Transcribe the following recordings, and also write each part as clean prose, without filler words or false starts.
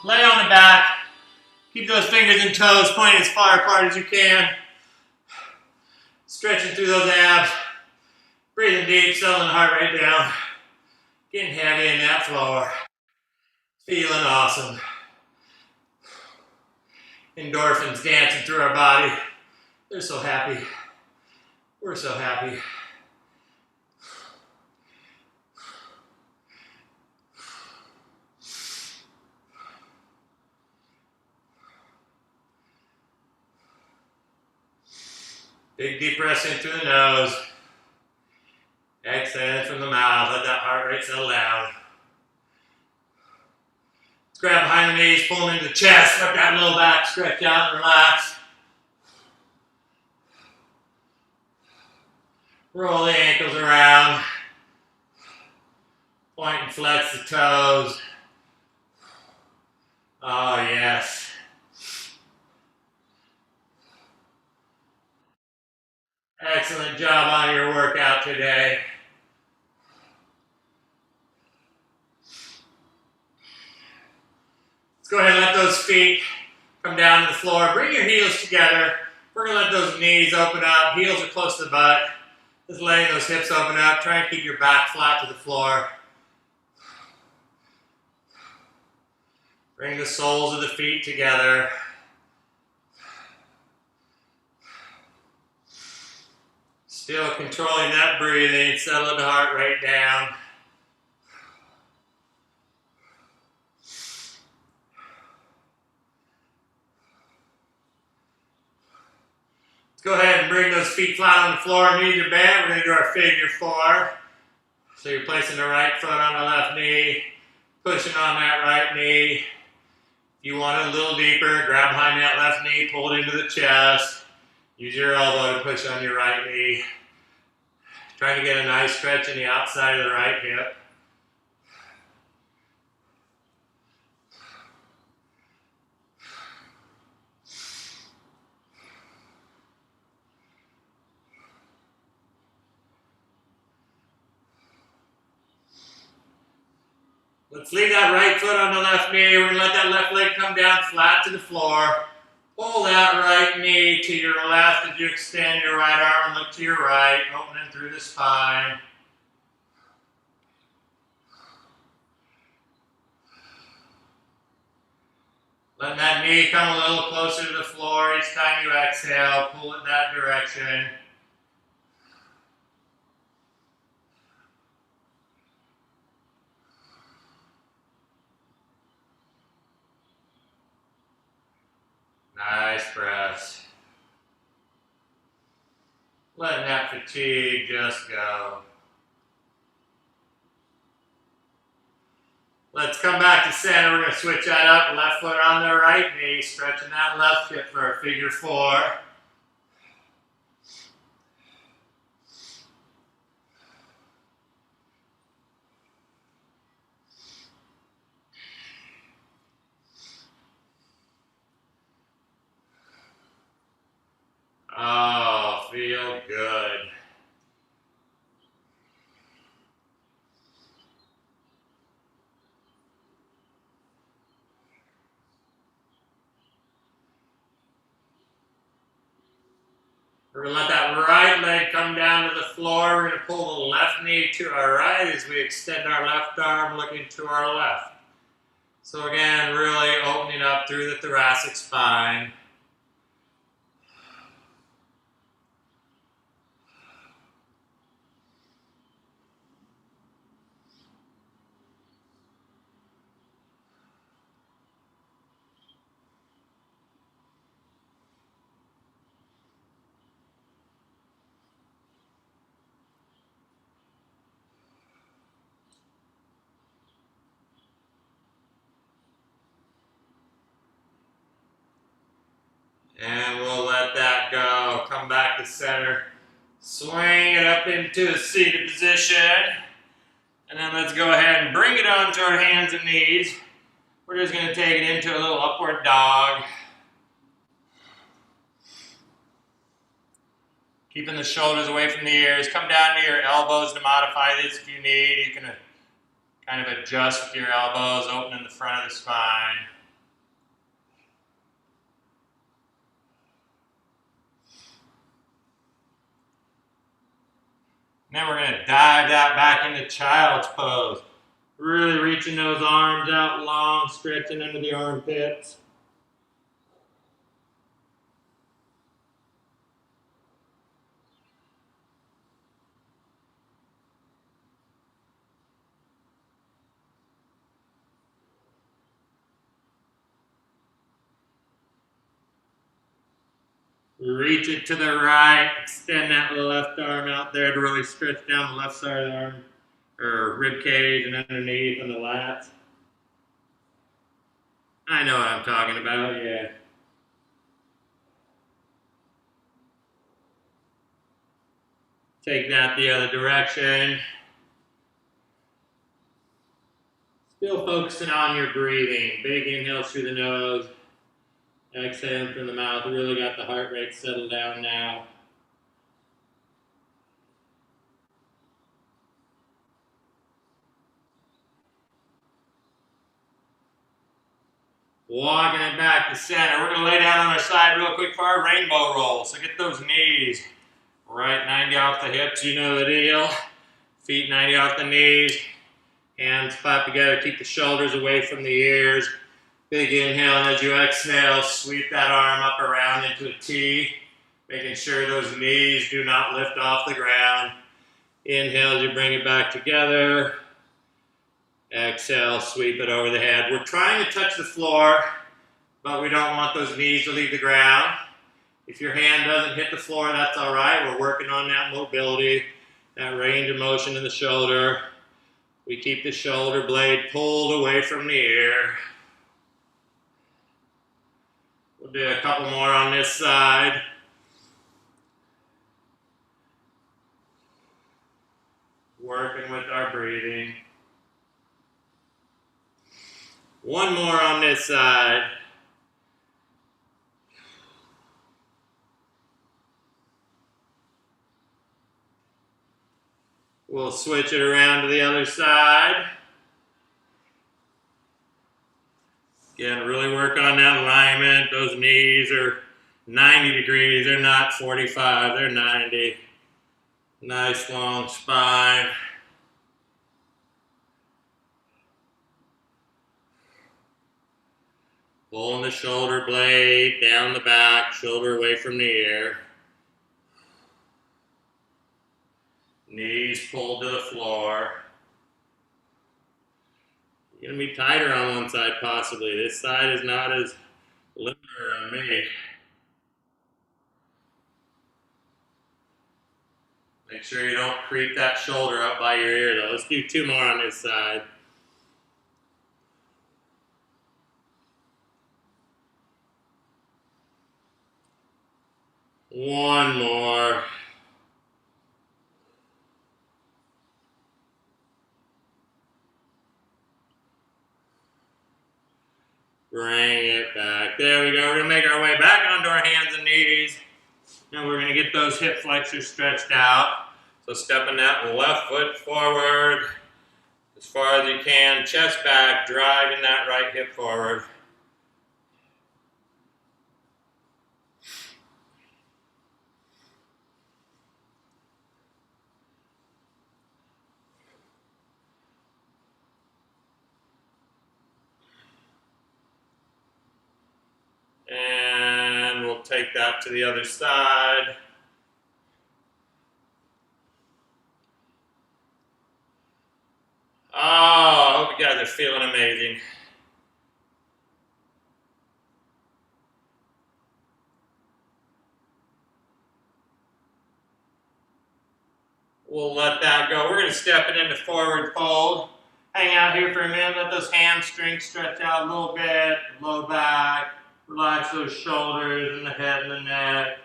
Lay on the back. Keep those fingers and toes pointing as far apart as you can. Stretching through those abs. Breathing deep, settling the heart rate down. Getting heavy in that floor. Feeling awesome. Endorphins dancing through our body. They're so happy. We're so happy. Big deep breaths in through the nose. Exhale from the mouth. Let that heart rate settle down. Let's grab behind the knees, pulling into the chest. Let that low back stretch out and relax. Roll the ankles around. Point and flex the toes. Oh, yes. Excellent job on your workout today. Let's go ahead and let those feet come down to the floor. Bring your heels together. We're going to let those knees open up. Heels are close to the butt. Just letting those hips open up. Try and keep your back flat to the floor. Bring the soles of the feet together. Still controlling that breathing, settling the heart rate down. Let's go ahead and bring those feet flat on the floor. Knees are bent. We're going to do our figure four. So you're placing the right foot on the left knee, pushing on that right knee. If you want it a little deeper, grab behind that left knee, pull it into the chest. Use your elbow to push on your right knee. Trying to get a nice stretch in the outside of the right hip. Let's leave that right foot on the left knee. We're going to let that left leg come down flat to the floor. Pull that right knee to your left as you extend your right arm and look to your right, opening through the spine. Letting that knee come a little closer to the floor each time you exhale. Pull it that direction. Nice breaths. Letting that fatigue just go. Let's come back to center. We're going to switch that up. Left foot on the right knee, stretching that left hip for a figure four. Oh, feel good. We're going to let that right leg come down to the floor. We're going to pull the left knee to our right as we extend our left arm looking to our left. So again, really opening up through the thoracic spine. And we'll let that go. Come back to center. Swing it up into a seated position. And then let's go ahead and bring it onto our hands and knees. We're just going to take it into a little upward dog. Keeping the shoulders away from the ears. Come down to your elbows to modify this if you need. You can kind of adjust with your elbows, opening the front of the spine. And then we're going to dive that back into child's pose. Really reaching those arms out long, stretching under the armpits. Reach it to the right, extend that left arm out there to really stretch down the left side of the arm, or rib cage and underneath on the lats. I know what I'm talking about, yeah. Take that the other direction. Still focusing on your breathing. Big inhales through the nose. Exhale from the mouth. Really got the heart rate settled down now. Walking it back to center. We're going to lay down on our side real quick for our rainbow roll. So get those knees right 90 off the hips. You know the deal. Feet 90 off the knees. Hands clap together. Keep the shoulders away from the ears. Big inhale, and as you exhale, sweep that arm up around into a T, making sure those knees do not lift off the ground. Inhale as you bring it back together. Exhale, sweep it over the head. We're trying to touch the floor, but we don't want those knees to leave the ground. If your hand doesn't hit the floor, that's all right. We're working on that mobility, that range of motion in the shoulder. We keep the shoulder blade pulled away from the ear. We'll do a couple more on this side. Working with our breathing. One more on this side. We'll switch it around to the other side. Again, really work on that alignment. Those knees are 90 degrees. They're not 45, they're 90. Nice long spine. Pulling the shoulder blade down the back, shoulder away from the ear. Knees pulled to the floor. You're going to be tighter on one side possibly. This side is not as limber on me. Make sure you don't creep that shoulder up by your ear though. Let's do two more on this side. One more. Bring it back. There we go. We're going to make our way back onto our hands and knees. Now we're going to get those hip flexors stretched out. So stepping that left foot forward as far as you can. Chest back, driving that right hip forward. And we'll take that to the other side. Oh, I hope you guys are feeling amazing. We'll let that go. We're going to step it into forward fold. Hang out here for a minute. Let those hamstrings stretch out a little bit. Low back. Relax those shoulders and the head and the neck.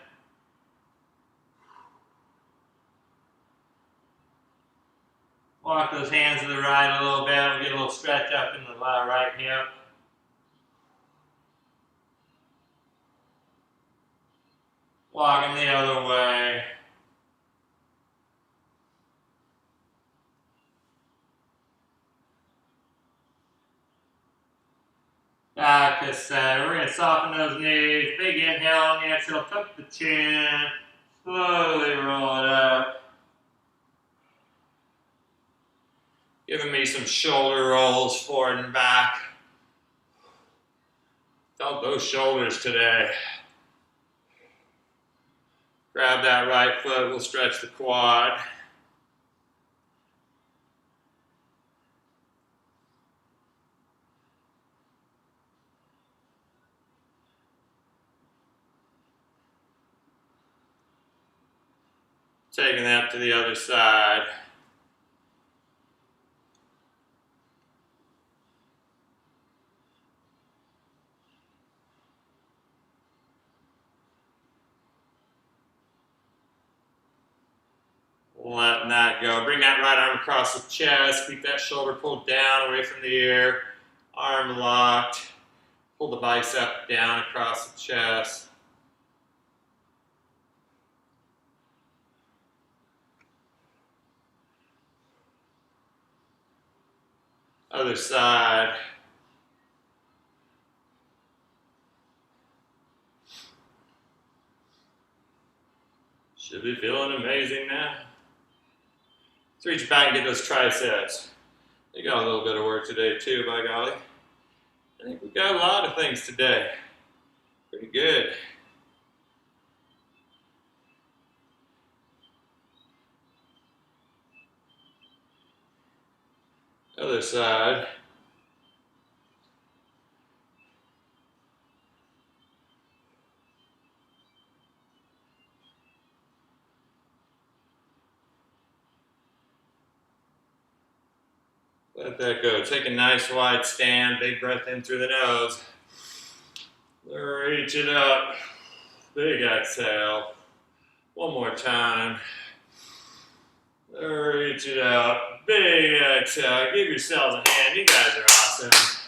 Walk those hands to the right a little bit. We'll get a little stretch up in the right hip. Walking the other way. Back to center. We're going to soften those knees. Big inhale on the exhale. Tuck the chin. Slowly roll it up. Giving me some shoulder rolls forward and back. Felt those shoulders today. Grab that right foot, we'll stretch the quad. Taking that to the other side. Letting that go. Bring that right arm across the chest. Keep that shoulder pulled down away from the ear. Arm locked. Pull the bicep down across the chest. Other side. Should be feeling amazing now. Let's reach back and get those triceps. They got a little bit of work today too, by golly. I think we got a lot of things today. Pretty good. Other side. Let that go. Take a nice wide stand. Big breath in through the nose. Reach it up. Big exhale. One more time. Reach it up. Big exhale. Give yourselves a hand. You guys are awesome.